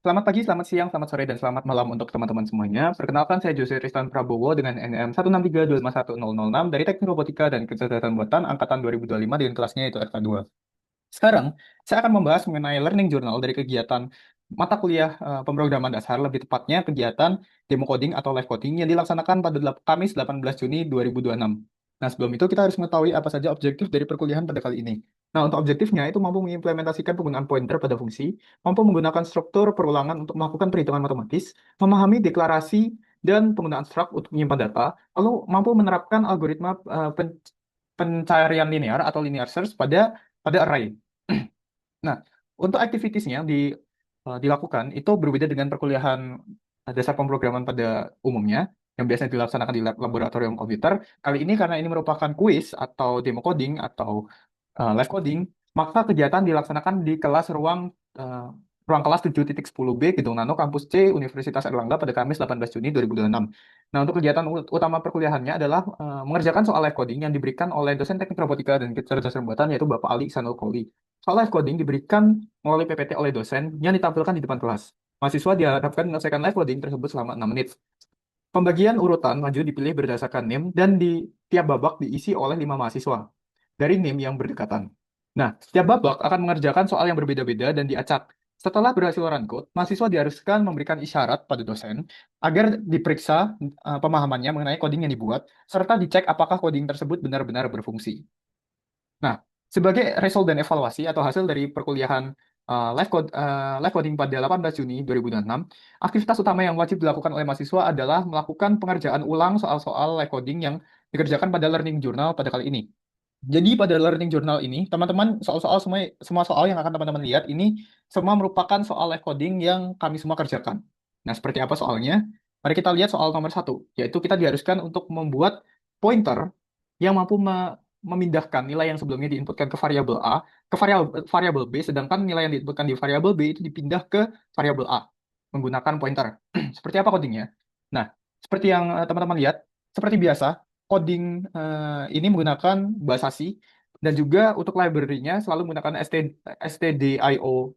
Selamat pagi, selamat siang, selamat sore, dan selamat malam untuk teman-teman semuanya. Perkenalkan, saya Jose Tristan Prabowo dengan NM 163251006 dari Teknik Robotika dan Kecerdasan Buatan Angkatan 2025 dengan kelasnya yaitu FK2. Sekarang, saya akan membahas mengenai Learning Journal dari kegiatan mata kuliah pemrograman dasar, lebih tepatnya kegiatan demo coding atau live coding yang dilaksanakan pada Kamis 18 Juni 2026. Nah, sebelum itu kita harus mengetahui apa saja objektif dari perkuliahan pada kali ini. Nah, untuk objektifnya itu mampu mengimplementasikan penggunaan pointer pada fungsi, mampu menggunakan struktur perulangan untuk melakukan perhitungan matematis, memahami deklarasi dan penggunaan struct untuk menyimpan data, lalu mampu menerapkan algoritma pencarian linear atau linear search pada array. Nah, untuk activitiesnya yang dilakukan itu berbeda dengan perkuliahan dasar pemrograman pada umumnya yang biasanya dilaksanakan di laboratorium komputer. Kali ini karena ini merupakan kuis atau demo coding atau live coding, maka kegiatan dilaksanakan di eh, ruang kelas 7.10B Gedung Nano Kampus C Universitas Erlangga pada Kamis 18 Juni 2026. Nah, untuk kegiatan utama perkuliahannya adalah mengerjakan soal live coding yang diberikan oleh dosen teknik robotika dan kecerdasan buatan yaitu Bapak Ali Ihsanul Qouli. Soal live coding diberikan melalui PPT oleh dosen yang ditampilkan di depan kelas. Mahasiswa diharapkan menyelesaikan live coding tersebut selama 6 menit. Pembagian urutan maju dipilih berdasarkan NIM dan di tiap babak diisi oleh 5 mahasiswa dari NIM yang berdekatan. Nah, setiap babak akan mengerjakan soal yang berbeda-beda dan diacak. Setelah berhasil run code, mahasiswa diharuskan memberikan isyarat pada dosen agar diperiksa pemahamannya mengenai coding yang dibuat, serta dicek apakah coding tersebut benar-benar berfungsi. Nah, sebagai result dan evaluasi atau hasil dari perkuliahan live coding pada 18 Juni 2026, aktivitas utama yang wajib dilakukan oleh mahasiswa adalah melakukan pengerjaan ulang soal-soal live coding yang dikerjakan pada Learning Journal pada kali ini. Jadi pada Learning Journal ini, teman-teman soal-soal semua soal yang akan teman-teman lihat ini semua merupakan soal live coding yang kami semua kerjakan. Nah, seperti apa soalnya? Mari kita lihat soal nomor satu, yaitu kita diharuskan untuk membuat pointer yang mampu memindahkan nilai yang sebelumnya diinputkan ke variabel A ke variabel B, sedangkan nilai yang diinputkan di variabel B itu dipindah ke variabel A menggunakan pointer. Seperti apa codingnya? Nah, seperti yang teman-teman lihat, seperti biasa, coding ini menggunakan bahasa C dan juga untuk library-nya selalu menggunakan stdioh,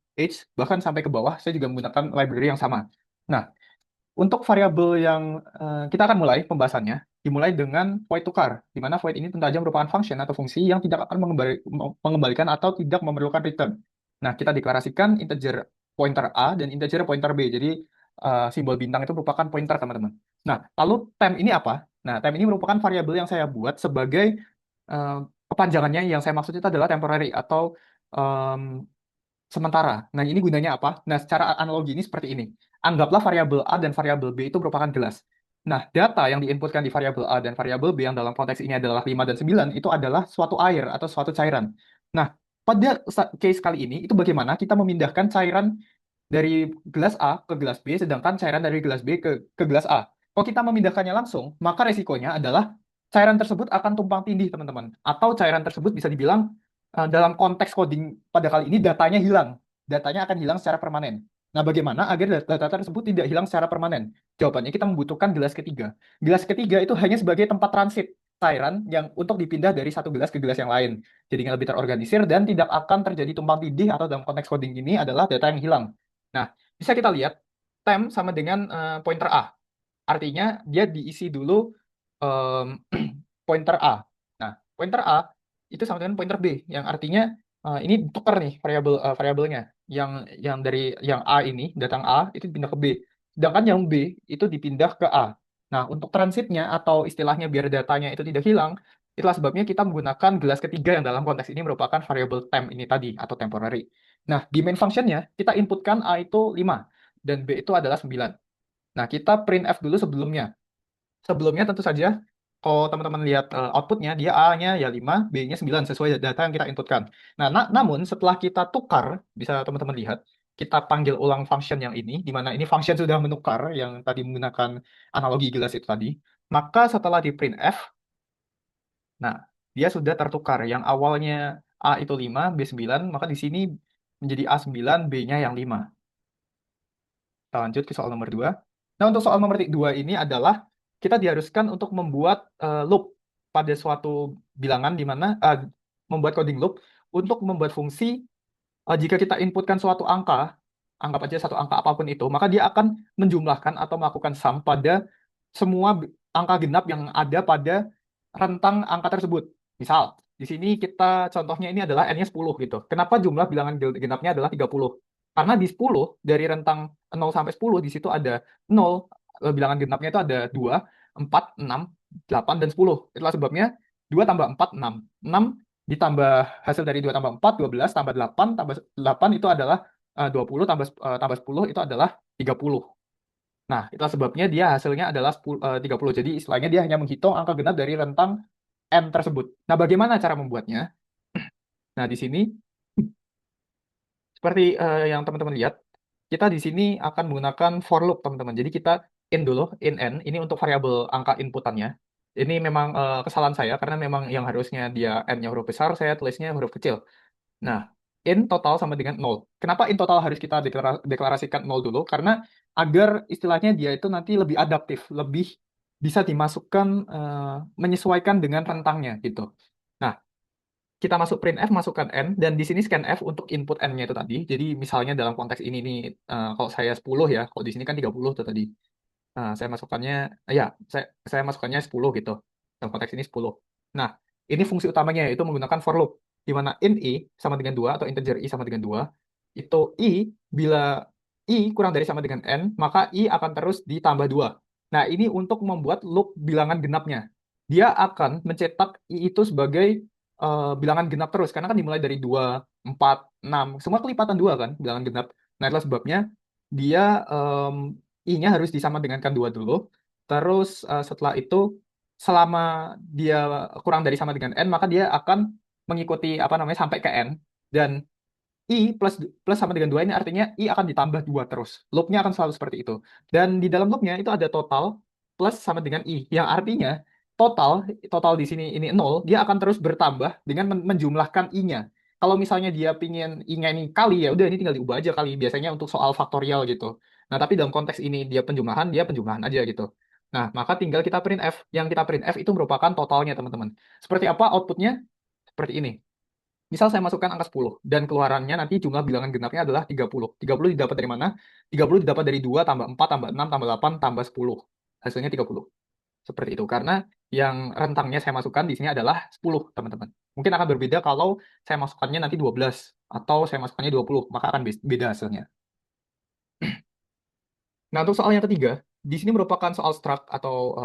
bahkan sampai ke bawah saya juga menggunakan library yang sama. Nah, untuk variabel yang kita akan mulai pembahasannya dimulai dengan void tukar, di mana void ini tentu saja merupakan function atau fungsi yang tidak akan mengembalikan atau tidak memerlukan return. Nah, kita deklarasikan integer pointer A dan integer pointer B. Jadi simbol bintang itu merupakan pointer, teman-teman. Nah, lalu temp ini apa? Nah, temp ini merupakan variabel yang saya buat sebagai eh, kepanjangannya yang saya maksud itu adalah temporary atau em, sementara. Nah, ini gunanya apa? Nah, secara analogi ini seperti ini. Anggaplah variabel A dan variabel B itu merupakan gelas. Nah, data yang diinputkan di variabel A dan variabel B yang dalam konteks ini adalah 5 dan 9 itu adalah suatu air atau suatu cairan. Nah, pada case kali ini itu bagaimana kita memindahkan cairan dari gelas A ke gelas B sedangkan cairan dari gelas B ke gelas A. Kalau kita memindahkannya langsung, maka resikonya adalah cairan tersebut akan tumpang tindih, teman-teman. Atau cairan tersebut bisa dibilang dalam konteks coding pada kali ini datanya hilang. Datanya akan hilang secara permanen. Nah, bagaimana agar data tersebut tidak hilang secara permanen? Jawabannya kita membutuhkan gelas ketiga. Gelas ketiga itu hanya sebagai tempat transit cairan yang untuk dipindah dari satu gelas ke gelas yang lain. Jadinya lebih terorganisir dan tidak akan terjadi tumpang tindih atau dalam konteks coding ini adalah data yang hilang. Nah, bisa kita lihat temp sama dengan pointer A. Artinya dia diisi dulu em, pointer A. Nah, pointer A itu sama dengan pointer B, yang artinya ini tukar nih variabelnya. Yang dari yang A ini datang A itu dipindah ke B. Sedangkan yang B itu dipindah ke A. Nah, untuk transitnya atau istilahnya biar datanya itu tidak hilang, itulah sebabnya kita menggunakan gelas ketiga yang dalam konteks ini merupakan variabel temp ini tadi atau temporary. Nah, di main functionnya kita inputkan A itu 5 dan B itu adalah 9. Nah, kita printf dulu sebelumnya. Sebelumnya tentu saja, kalau teman-teman lihat outputnya, dia A-nya ya 5, B-nya 9, sesuai data yang kita inputkan. Nah, namun setelah kita tukar, bisa teman-teman lihat, kita panggil ulang function yang ini, di mana ini function sudah menukar, yang tadi menggunakan analogi gelas itu tadi, maka setelah di printf, nah, dia sudah tertukar. Yang awalnya A itu 5, B 9, maka di sini menjadi A 9, B-nya yang 5. Kita lanjut ke soal nomor 2. Nah, untuk soal nomor 2 ini adalah kita diharuskan untuk membuat loop pada suatu bilangan di mana membuat coding loop untuk membuat fungsi jika kita inputkan suatu angka, anggap aja satu angka apapun itu, maka dia akan menjumlahkan atau melakukan sum pada semua angka genap yang ada pada rentang angka tersebut. Misal, di sini kita contohnya ini adalah n-nya 10 gitu. Kenapa jumlah bilangan genapnya adalah 30? Karena di 10 dari rentang 0 sampai 10 di situ ada 0, bilangan genapnya itu ada 2, 4, 6, 8 dan 10. Itulah sebabnya 2 tambah 4 6. 6 ditambah hasil dari 2 tambah 4 12 tambah 8 tambah 8 itu adalah 20 tambah 10 itu adalah 30. Nah, itulah sebabnya dia hasilnya adalah 30. Jadi istilahnya dia hanya menghitung angka genap dari rentang n tersebut. Nah, bagaimana cara membuatnya? Nah, di sini seperti yang teman-teman lihat, kita di sini akan menggunakan for loop, teman-teman. Jadi kita in dulu, in n, ini untuk variabel angka inputannya. Ini memang kesalahan saya, karena memang yang harusnya dia n-nya huruf besar, saya tulisnya huruf kecil. Nah, in total sama dengan 0. Kenapa in total harus kita deklarasikan 0 dulu? Karena agar istilahnya dia itu nanti lebih adaptif, lebih bisa dimasukkan, menyesuaikan dengan rentangnya gitu. Nah, kita masuk printf, masukkan n, dan di sini scan f untuk input n-nya itu tadi. Jadi misalnya dalam konteks ini nih, kalau saya 10 ya, kalau di sini kan 30 tuh tadi. Saya masukkannya, ya, saya masukkannya 10 gitu. Dalam konteks ini 10. Nah, ini fungsi utamanya yaitu menggunakan for loop, di mana int i sama dengan 2 atau integer i sama dengan 2, itu i, bila i kurang dari sama dengan n, maka i akan terus ditambah 2. Nah, ini untuk membuat loop bilangan genapnya. Dia akan mencetak i itu sebagai bilangan genap terus, karena kan dimulai dari 2, 4, 6, semua kelipatan 2 kan, bilangan genap. Nah, itulah sebabnya dia I-nya harus disama dengankan 2 dulu. Terus setelah itu, selama dia kurang dari sama dengan n, maka dia akan mengikuti apa namanya sampai ke n. Dan I plus plus sama dengan 2 ini artinya I akan ditambah 2 terus. Loopnya akan selalu seperti itu. Dan di dalam loopnya itu ada total plus sama dengan I. Yang artinya total, total di sini ini 0, dia akan terus bertambah dengan menjumlahkan I-nya. Kalau misalnya dia pingin I-nya ini kali, ya udah ini tinggal diubah aja kali. Biasanya untuk soal faktorial gitu. Nah, tapi dalam konteks ini dia penjumlahan aja gitu. Nah, maka tinggal kita print F. Yang kita print F itu merupakan totalnya, teman-teman. Seperti apa outputnya? Seperti ini. Misal saya masukkan angka 10 dan keluarannya nanti jumlah bilangan genapnya adalah 30. 30 didapat dari mana? 30 didapat dari 2 tambah 4 tambah 6 tambah 8 tambah 10. Hasilnya 30. Seperti itu. Karena yang rentangnya saya masukkan di sini adalah 10, teman-teman. Mungkin akan berbeda kalau saya masukkannya nanti 12 atau saya masukkannya 20, maka akan beda hasilnya. Nah, untuk soal yang ketiga, di sini merupakan soal struct atau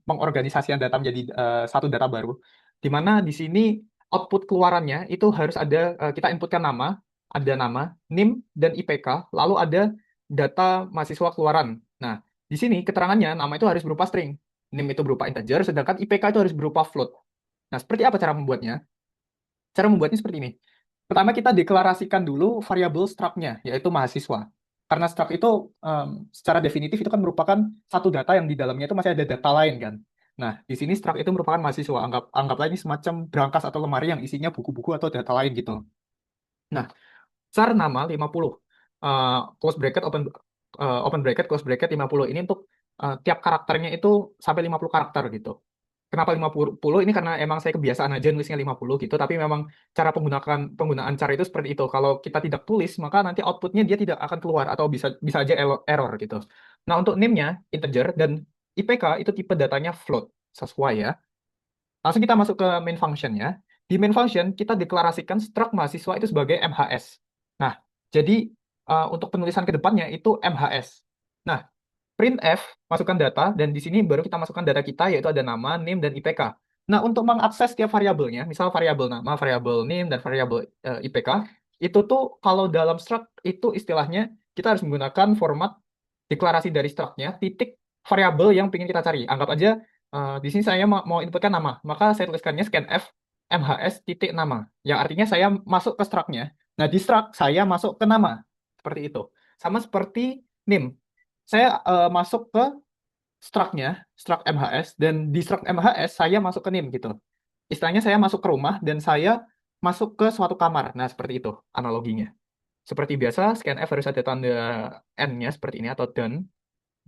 pengorganisasian data menjadi satu data baru, di mana di sini output keluarannya itu harus ada, kita inputkan nama, ada nama, NIM, dan IPK, lalu ada data mahasiswa keluaran. Nah, di sini keterangannya nama itu harus berupa string, NIM itu berupa integer, sedangkan IPK itu harus berupa float. Nah, seperti apa cara membuatnya? Cara membuatnya seperti ini. Pertama, kita deklarasikan dulu variabel struct-nya, yaitu mahasiswa. Karena struct itu secara definitif itu kan merupakan satu data yang di dalamnya itu masih ada data lain kan. Nah, di sini struct itu merupakan mahasiswa. Anggaplah ini semacam brankas atau lemari yang isinya buku-buku atau data lain gitu. Nah, char nama 50, close bracket, open bracket, close bracket 50. Ini untuk tiap karakternya itu sampai 50 karakter gitu. Kenapa 50? Ini karena emang saya kebiasaan aja nulisnya 50 gitu, tapi memang cara penggunaan cara itu seperti itu. Kalau kita tidak tulis, maka nanti outputnya dia tidak akan keluar atau bisa bisa aja error gitu. Nah, untuk name-nya integer dan IPK itu tipe datanya float, sesuai ya. Langsung kita masuk ke main function-nya. Di main function kita deklarasikan struct mahasiswa itu sebagai MHS. Nah, jadi untuk penulisan ke depannya itu MHS. Nah, printf, masukkan data, dan di sini baru kita masukkan data kita, yaitu ada nama, name, dan IPK. Nah, untuk mengakses tiap variabelnya, misal variabel nama, variabel name, dan variabel IPK, itu tuh kalau dalam struct itu istilahnya kita harus menggunakan format deklarasi dari struct-nya, titik variabel yang ingin kita cari. Anggap aja di sini saya mau inputkan nama, maka saya tuliskannya scanf mhs titik nama, yang artinya saya masuk ke struct-nya. Nah, di struct saya masuk ke nama, seperti itu. Sama seperti name, saya masuk ke struct-nya, struct MHS, dan di struct MHS saya masuk ke name gitu. Istilahnya saya masuk ke rumah dan saya masuk ke suatu kamar. Nah, seperti itu analoginya. Seperti biasa, scanf harus ada tanda N-nya seperti ini atau done.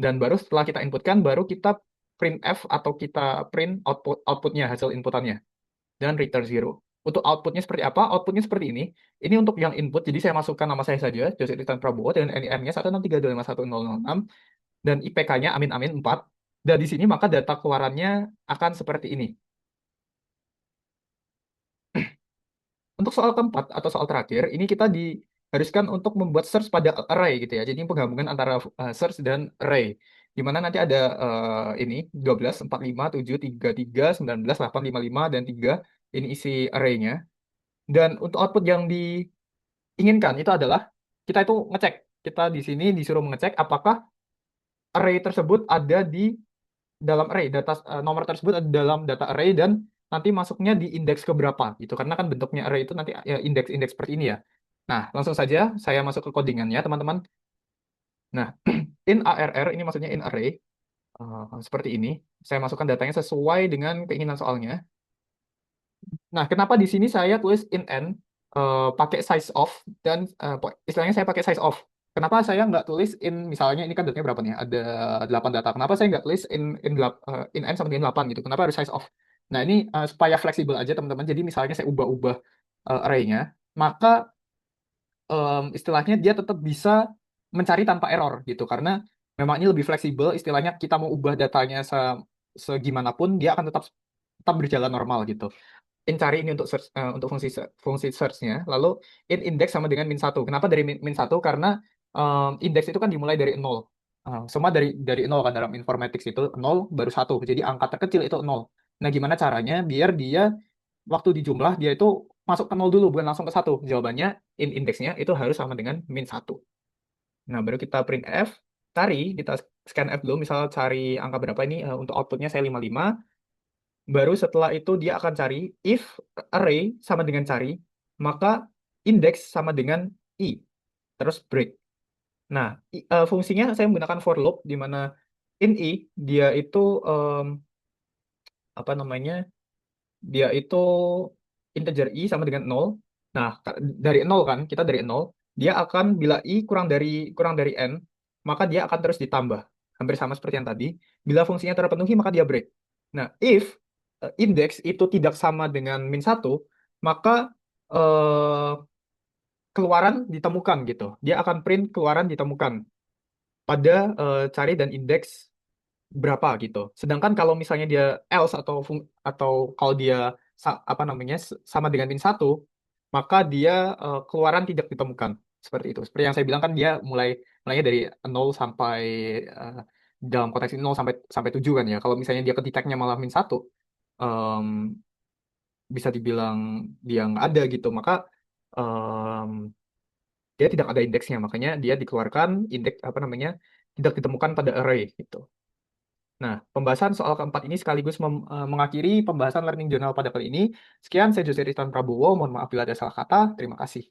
Dan baru setelah kita inputkan, baru kita printf atau kita print outputnya, hasil inputannya. Dan return 0. Untuk outputnya seperti apa? Outputnya seperti ini. Ini untuk yang input, jadi saya masukkan nama saya saja, Jose Tristan Prabowo, dengan NIM-nya 163251006, dan IPK-nya amin amin 4. Dan di sini maka data keluarannya akan seperti ini. Untuk soal keempat atau soal terakhir, ini kita diharuskan untuk membuat search pada array gitu ya. Jadi penggabungan antara search dan array. Di mana nanti ada ini 12, 45, 7, 33, 19, 8, 55, dan 3. Ini isi array-nya. Dan untuk output yang diinginkan itu adalah kita itu ngecek. Kita di sini disuruh mengecek apakah array tersebut ada di dalam array, nomor tersebut ada dalam data array dan nanti masuknya di indeks ke berapa gitu. Karena kan bentuknya array itu nanti ya, indeks-indeks seperti ini ya. Nah, langsung saja saya masuk ke codingannya, teman-teman. Nah, in ARR ini maksudnya in array seperti ini. Saya masukkan datanya sesuai dengan keinginan soalnya. Nah, kenapa di sini saya tulis in n pakai size of dan istilahnya saya pakai size of. Kenapa saya nggak tulis in misalnya ini kan datanya berapa nih? Ada 8 data. Kenapa saya nggak tulis in n sama dengan 8 gitu? Kenapa harus size of? Nah, ini supaya fleksibel aja teman-teman. Jadi misalnya saya ubah-ubah array-nya, maka istilahnya dia tetap bisa mencari tanpa error gitu karena memang ini lebih fleksibel. Istilahnya kita mau ubah datanya segimanapun dia akan tetap tetap berjalan normal gitu. In cari ini untuk search, untuk fungsi search-nya. Lalu in index sama dengan min satu. Kenapa dari min 1? Karena index itu kan dimulai dari nol. Semua dari nol kan dalam informatics itu nol baru satu. Jadi angka terkecil itu nol. Nah, gimana caranya biar dia waktu dijumlah dia itu masuk ke nol dulu bukan langsung ke satu. Jawabannya in indeksnya itu harus sama dengan min satu. Nah, baru kita print f, kita scan f dulu, misal cari angka berapa ini untuk outputnya saya 55. Baru setelah itu dia akan cari if array sama dengan cari, maka index sama dengan i, terus break. Nah, fungsinya saya menggunakan for loop di mana in i dia itu em, apa namanya? Dia itu integer i sama dengan nol. Nah, dari nol kan, kita dari nol, dia akan bila i kurang dari n, maka dia akan terus ditambah. Hampir sama seperti yang tadi. Bila fungsinya terpenuhi, maka dia break. Nah, if index itu tidak sama dengan min satu, maka eh, keluaran ditemukan gitu. Dia akan print keluaran ditemukan pada cari dan indeks berapa gitu. Sedangkan kalau misalnya dia else atau kalau dia apa namanya sama dengan min satu, maka dia keluaran tidak ditemukan. Seperti itu. Seperti yang saya bilang kan dia mulainya dari nol sampai eh, dalam konteks ini 0 sampai sampai 7 kan ya. Kalau misalnya dia kedeteknya malah min satu, em, bisa dibilang dia nggak ada gitu. Maka em, dia tidak ada indeksnya. Makanya dia dikeluarkan indeks apa namanya tidak ditemukan pada array gitu. Nah, pembahasan soal keempat ini sekaligus mengakhiri pembahasan Learning Journal pada kali ini. Sekian, saya Jose Rizwan Prabowo. Mohon maaf bila ada salah kata. Terima kasih.